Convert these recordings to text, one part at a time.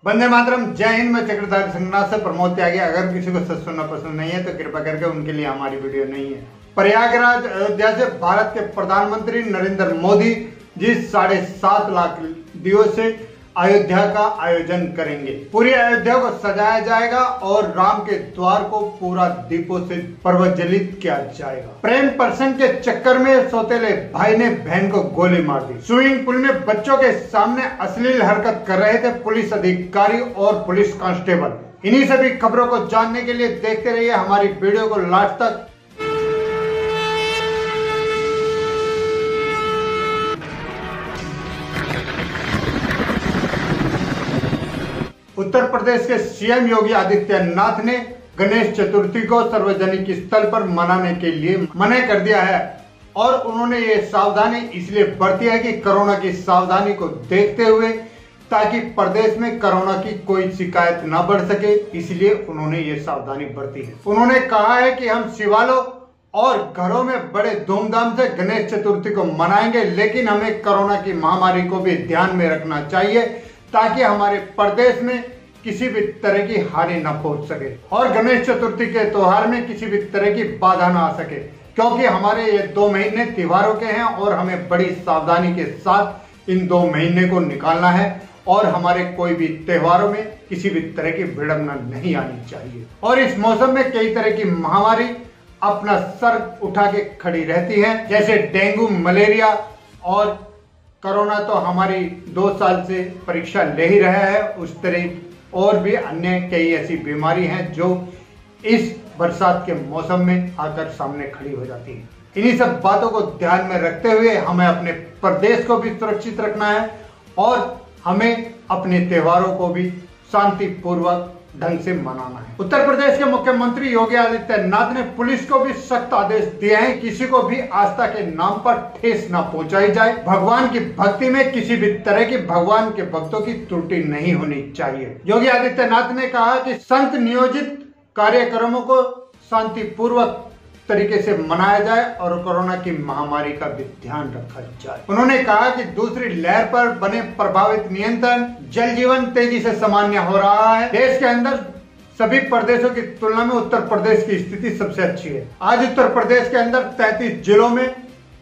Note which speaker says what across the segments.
Speaker 1: वंदे मातरम। जय हिंद। मैं चक्रधारी संगनाथ से प्रमोद त्यागी। अगर किसी को सच सुनना पसंद नहीं है तो कृपा करके उनके लिए हमारी वीडियो नहीं है। प्रयागराज अयोध्या से भारत के प्रधानमंत्री नरेंद्र मोदी जी 7.5 लाख दियों से अयोध्या का आयोजन करेंगे। पूरी अयोध्या को सजाया जाएगा और राम के द्वार को पूरा दीपों से प्रज्वलित किया जाएगा। प्रेम प्रसंग के चक्कर में सौतेले भाई ने बहन को गोली मार दी। स्विमिंग पूल में बच्चों के सामने अश्लील हरकत कर रहे थे पुलिस अधिकारी और पुलिस कांस्टेबल। इन्हीं सभी खबरों को जानने के लिए देखते रहिए हमारी वीडियो को लास्ट तक। उत्तर प्रदेश के सीएम योगी आदित्यनाथ ने गणेश चतुर्थी को सार्वजनिक स्थल पर मनाने के लिए मना कर दिया है और उन्होंने ये सावधानी इसलिए बरती है कि कोरोना की सावधानी को देखते हुए ताकि प्रदेश में कोरोना की कोई शिकायत न बढ़ सके, इसलिए उन्होंने ये सावधानी बरती है। उन्होंने कहा है कि हम शिवालयों और घरों में बड़े धूमधाम से गणेश चतुर्थी को मनाएंगे, लेकिन हमें कोरोना की महामारी को भी ध्यान में रखना चाहिए ताकि हमारे प्रदेश में किसी भी तरह की हानि न पहुंच सके और गणेश चतुर्थी के त्योहार में किसी भी तरह की बाधा न आ सके, क्योंकि हमारे ये 2 महीने त्योहारों के हैं और हमें बड़ी सावधानी के साथ इन 2 महीने को निकालना है और हमारे कोई भी त्योहारों में किसी भी तरह की विडंबना नहीं आनी चाहिए। और इस मौसम में कई तरह की महामारी अपना सर उठा के खड़ी रहती है, जैसे डेंगू, मलेरिया और कोरोना तो हमारी 2 साल से परीक्षा ले ही रहा है। उस तरह और भी अन्य कई ऐसी बीमारी हैं जो इस बरसात के मौसम में आकर सामने खड़ी हो जाती है। इन्हीं सब बातों को ध्यान में रखते हुए हमें अपने प्रदेश को भी सुरक्षित रखना है और हमें अपने त्योहारों को भी शांतिपूर्वक ढंग से मनाना है। उत्तर प्रदेश के मुख्यमंत्री योगी आदित्यनाथ ने पुलिस को भी सख्त आदेश दिए हैं, किसी को भी आस्था के नाम पर ठेस न पहुंचाई जाए। भगवान की भक्ति में किसी भी तरह की भगवान के भक्तों की त्रुटि नहीं होनी चाहिए। योगी आदित्यनाथ ने कहा कि संत नियोजित कार्यक्रमों को शांतिपूर्वक तरीके से मनाया जाए और कोरोना की महामारी का भी ध्यान रखा जाए। उन्होंने कहा कि दूसरी लहर पर बने प्रभावित नियंत्रण, जल जीवन तेजी से सामान्य हो रहा है। देश के अंदर सभी प्रदेशों की तुलना में उत्तर प्रदेश की स्थिति सबसे अच्छी है। आज उत्तर प्रदेश के अंदर 33 जिलों में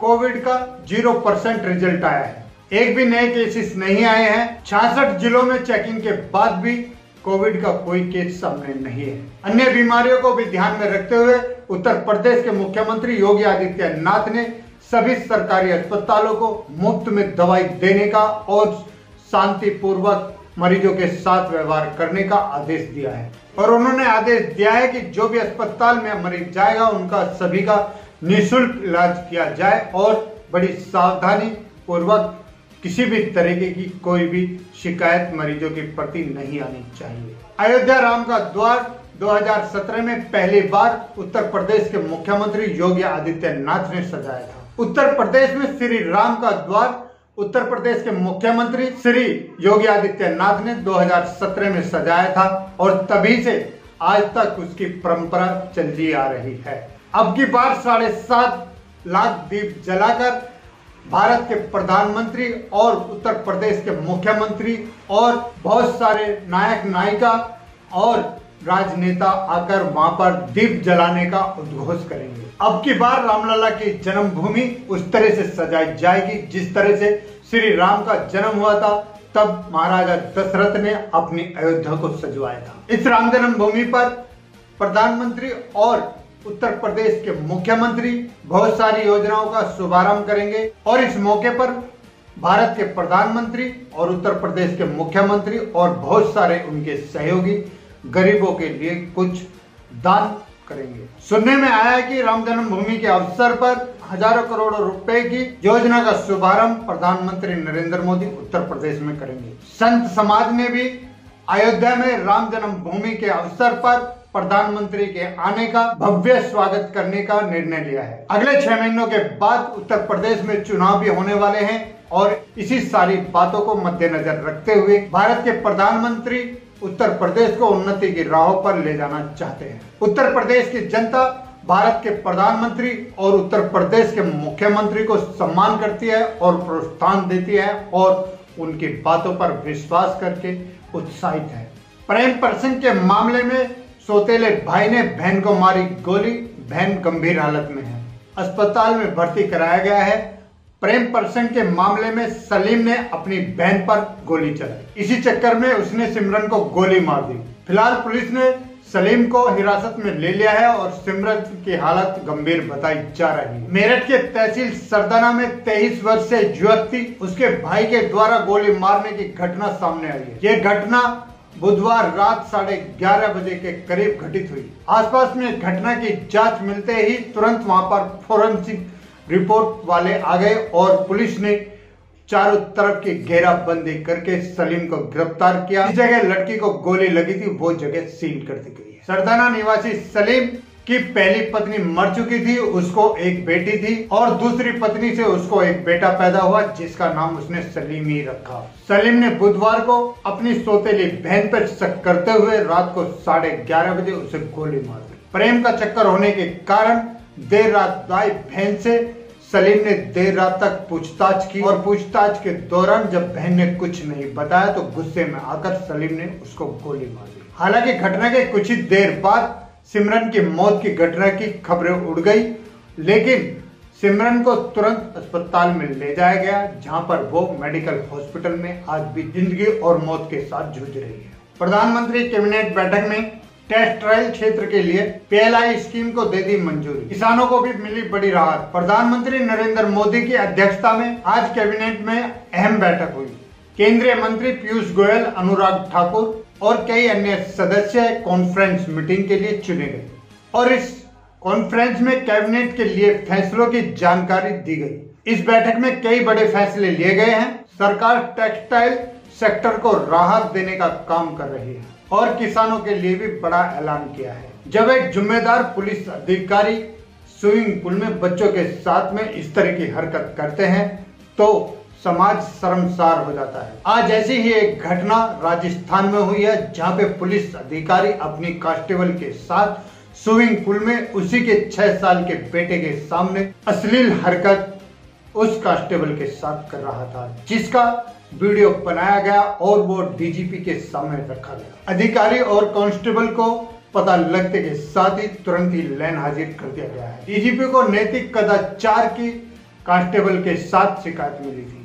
Speaker 1: कोविड का 0% रिजल्ट आया है। एक भी नए केसेस नहीं आए हैं। 66 जिलों में चेकिंग के बाद भी कोविड का कोई केस सामने नहीं है। अन्य बीमारियों को भी ध्यान में रखते हुए उत्तर प्रदेश के मुख्यमंत्री योगी आदित्यनाथ ने सभी सरकारी अस्पतालों को मुफ्त में दवाई देने का और शांतिपूर्वक मरीजों के साथ व्यवहार करने का आदेश दिया है। और उन्होंने आदेश दिया है कि जो भी अस्पताल में मरीज जाएगा उनका सभी का निःशुल्क इलाज किया जाए और बड़ी सावधानी पूर्वक किसी भी तरीके की कोई भी शिकायत मरीजों के प्रति नहीं आनी चाहिए। अयोध्या राम का द्वार 2017 में पहली बार उत्तर प्रदेश के मुख्यमंत्री योगी आदित्यनाथ ने सजाया था। उत्तर प्रदेश में श्री राम का द्वार उत्तर प्रदेश के मुख्यमंत्री श्री योगी आदित्यनाथ ने 2017 में सजाया था और तभी से आज तक उसकी परंपरा चली आ रही है। अब की बार 7.5 लाख दीप जलाकर भारत के प्रधानमंत्री और उत्तर प्रदेश के मुख्यमंत्री और बहुत सारे नायक नायिका और राजनेता आकर वहां पर दीप जलाने का उद्घोष करेंगे। अब की बार रामलला की जन्मभूमि उस तरह से सजाई जाएगी जिस तरह से श्री राम का जन्म हुआ था, तब महाराजा दशरथ ने अपनी अयोध्या को सजवाया था। इस राम जन्मभूमि पर प्रधानमंत्री और उत्तर प्रदेश के मुख्यमंत्री बहुत सारी योजनाओं का शुभारंभ करेंगे और इस मौके पर भारत के प्रधानमंत्री और उत्तर प्रदेश के मुख्यमंत्री और बहुत सारे उनके सहयोगी गरीबों के लिए कुछ दान करेंगे। सुनने में आया है कि राम जन्मभूमि के अवसर पर हजारों करोड़ रुपए की योजना का शुभारंभ प्रधानमंत्री नरेंद्र मोदी उत्तर प्रदेश में करेंगे। संत समाज ने भी अयोध्या में राम जन्मभूमि के अवसर पर प्रधानमंत्री के आने का भव्य स्वागत करने का निर्णय लिया है। अगले 6 महीनों के बाद उत्तर प्रदेश में चुनाव भी होने वाले हैं और इसी सारी बातों को मद्देनजर रखते हुए भारत के प्रधानमंत्री उत्तर प्रदेश को उन्नति की राहों पर ले जाना चाहते हैं। उत्तर प्रदेश की जनता भारत के प्रधानमंत्री और उत्तर प्रदेश के मुख्यमंत्री को सम्मान करती है और प्रोत्साहन देती है और उनकी बातों पर विश्वास करके उत्साहित है। प्रेम प्रसंग के मामले में सौतेले भाई ने बहन को मारी गोली, बहन गंभीर हालत में है, अस्पताल में भर्ती कराया गया है। प्रेम प्रसंग के मामले में सलीम ने अपनी बहन पर गोली चलाई, इसी चक्कर में उसने सिमरन को गोली मार दी। फिलहाल पुलिस ने सलीम को हिरासत में ले लिया है और सिमरन की हालत गंभीर बताई जा रही है। मेरठ के तहसील सरदाना में 23 वर्षीय युवती उसके भाई के द्वारा गोली मारने की घटना सामने आई है। ये घटना बुधवार रात 11:30 बजे के करीब घटित हुई। आसपास में घटना की जांच मिलते ही तुरंत वहां पर फोरेंसिक रिपोर्ट वाले आ गए और पुलिस ने चारों तरफ की घेराबंदी करके सलीम को गिरफ्तार किया। जिस जगह लड़की को गोली लगी थी वो जगह सील कर दी गई है। सरदाना निवासी सलीम की पहली पत्नी मर चुकी थी, उसको एक बेटी थी और दूसरी पत्नी से उसको एक बेटा पैदा हुआ जिसका नाम उसने सलीम ही रखा। सलीम ने बुधवार को अपनी सौतेली बहन पर शक करते हुए रात को 11:30 बजे उसे गोली मार दी। प्रेम का चक्कर होने के कारण देर रात आई बहन से सलीम ने देर रात तक पूछताछ की और पूछताछ के दौरान जब बहन ने कुछ नहीं बताया तो गुस्से में आकर सलीम ने उसको गोली मार दी। हालांकि घटना के कुछ ही देर बाद सिमरन की मौत की घटना की खबरें उड़ गई, लेकिन सिमरन को तुरंत अस्पताल में ले जाया गया जहां पर वो मेडिकल हॉस्पिटल में आज भी जिंदगी और मौत के साथ जूझ रही है। प्रधानमंत्री कैबिनेट बैठक में टेस्ट ट्रायल क्षेत्र के लिए PLI स्कीम को दे दी मंजूरी, किसानों को भी मिली बड़ी राहत। प्रधानमंत्री नरेंद्र मोदी की अध्यक्षता में आज कैबिनेट में अहम बैठक हुई। केंद्रीय मंत्री पीयूष गोयल, अनुराग ठाकुर और कई अन्य सदस्य कॉन्फ्रेंस मीटिंग के लिए चुने गए और इस कॉन्फ्रेंस में कैबिनेट के लिए फैसलों की जानकारी दी गई। इस बैठक में कई बड़े फैसले लिए गए हैं। सरकार टेक्सटाइल सेक्टर को राहत देने का काम कर रही है और किसानों के लिए भी बड़ा ऐलान किया है। जब एक जिम्मेदार पुलिस अधिकारी स्विमिंग पूल में बच्चों के साथ में इस तरह की हरकत करते हैं तो समाज शर्मसार हो जाता है। आज ऐसी ही एक घटना राजस्थान में हुई है जहां पे पुलिस अधिकारी अपनी कांस्टेबल के साथ स्विमिंग पूल में उसी के 6 साल के बेटे के सामने अश्लील हरकत उस कांस्टेबल के साथ कर रहा था, जिसका वीडियो बनाया गया और वो डीजीपी के सामने रखा गया। अधिकारी और कांस्टेबल को पता लगते के साथ ही तुरंत ही लाइन हाजिर कर दिया गया है। डीजीपी को नैतिक कदाचार की कांस्टेबल के साथ शिकायत मिली थी,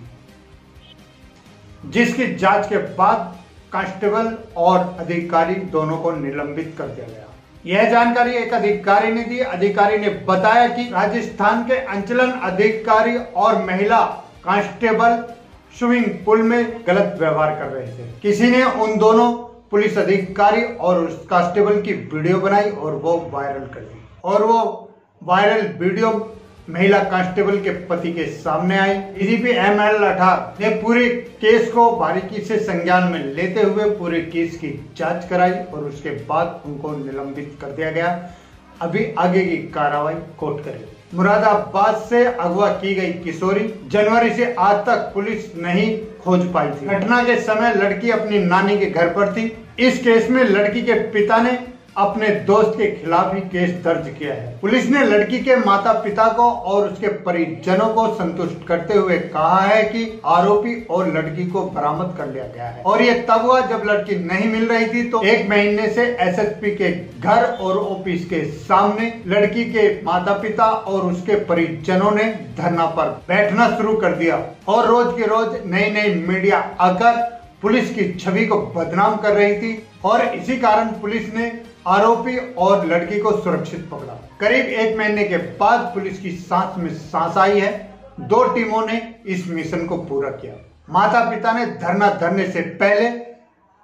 Speaker 1: जिसकी जांच के बाद कांस्टेबल और अधिकारी दोनों को निलंबित कर दिया गया। यह जानकारी एक अधिकारी ने दी। अधिकारी ने बताया कि राजस्थान के अंचलन अधिकारी और महिला कांस्टेबल स्विमिंग पूल में गलत व्यवहार कर रहे थे। किसी ने उन दोनों पुलिस अधिकारी और उस कांस्टेबल की वीडियो बनाई और वो वायरल कर दी और वो वायरल वीडियो महिला कांस्टेबल के पति के सामने आई। डीजीपी ML लाठर ने पूरे केस को बारीकी से संज्ञान में लेते हुए पूरे केस की जांच कराई और उसके बाद उनको निलंबित कर दिया गया। अभी आगे की कार्रवाई कोर्ट करेगी। मुरादाबाद से अगवा की गई किशोरी, जनवरी से आज तक पुलिस नहीं खोज पाई थी। घटना के समय लड़की अपनी नानी के घर पर थी। इस केस में लड़की के पिता ने अपने दोस्त के खिलाफ ही केस दर्ज किया है। पुलिस ने लड़की के माता पिता को और उसके परिजनों को संतुष्ट करते हुए कहा है कि आरोपी और लड़की को बरामद कर लिया गया है और ये तब हुआ जब लड़की नहीं मिल रही थी तो 1 महीने से SSP के घर और ऑफिस के सामने लड़की के माता पिता और उसके परिजनों ने धरना पर बैठना शुरू कर दिया और रोज के रोज नई नई मीडिया आकर पुलिस की छवि को बदनाम कर रही थी और इसी कारण पुलिस ने आरोपी और लड़की को सुरक्षित पकड़ा। करीब 1 महीने के बाद पुलिस की सांस में सांस आई है। 2 टीमों ने इस मिशन को पूरा किया। माता पिता ने धरना धरने से पहले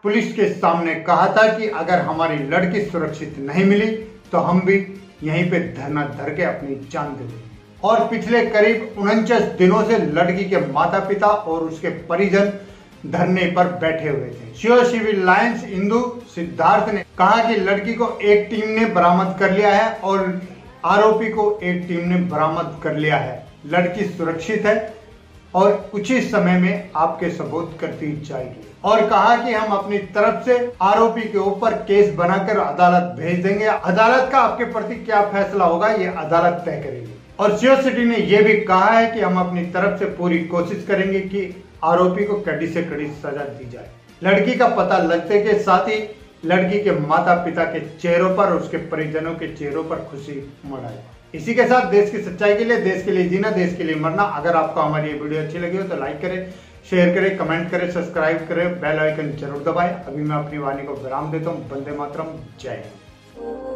Speaker 1: पुलिस के सामने कहा था कि अगर हमारी लड़की सुरक्षित नहीं मिली तो हम भी यहीं पे धरना धर के अपनी जान दे देंगे। और पिछले करीब 49 दिनों से लड़की के माता पिता और उसके परिजन धरने पर बैठे हुए थे। शिव सिविल लाइन्स इंदु सिद्धार्थ ने कहा कि लड़की को एक टीम ने बरामद कर लिया है और आरोपी को एक टीम ने बरामद कर लिया है। लड़की सुरक्षित है और कुछ ही समय में आपके सबूत करती जाएगी और कहा कि हम अपनी तरफ से आरोपी के ऊपर केस बनाकर अदालत भेज देंगे। अदालत का आपके प्रति क्या फैसला होगा ये अदालत तय करेगी। और शिव सिटी ने यह भी कहा है कि हम अपनी तरफ से पूरी कोशिश करेंगे कि आरोपी को कड़ी से कड़ी सजा दी जाए। लड़की का पता लगते के साथ ही लड़की के माता पिता के चेहरों पर और उसके परिजनों के चेहरों पर खुशी मंडाई। इसी के साथ देश की सच्चाई के लिए, देश के लिए जीना, देश के लिए मरना। अगर आपको हमारी ये वीडियो अच्छी लगी हो तो लाइक करें, शेयर करें, कमेंट करें, सब्सक्राइब करें, बेल आइकन जरूर दबाएं। अभी मैं अपनी वाणी को विराम देता हूँ। वंदे मातरम, जय हिंद।